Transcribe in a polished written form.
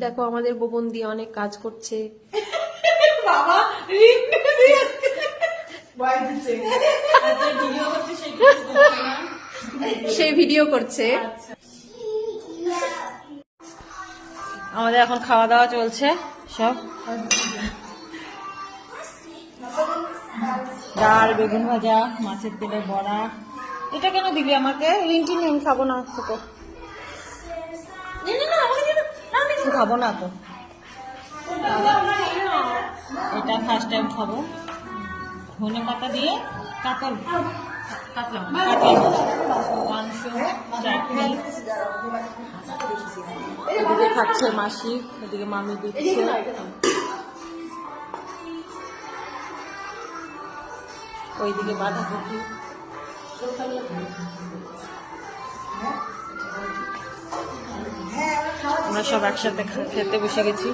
দেখো আমাদের বোবন দিয়ে অনেক কাজ করছে। বাবা সে ভিডিও করছে। আমাদের এখন খাওয়া দাওয়া চলছে সব, ডাল, বেগুন ভাজা, মাছের তেলে বড়া। এটা কেন দিবি আমাকে? রিন্টি নেই, খাবো না তো, খাবো না তো। এটা ফার্স্ট টাইম খাবো, ধনে পাতা দিয়ে কাতল মাংস, চাটনি। এদিকে খাচ্ছে মাসি, এদিকে মামি দিচ্ছে। ওইদিকে বাঁধাকপি। আমরা সব একসাথে খেতে বসে গেছি।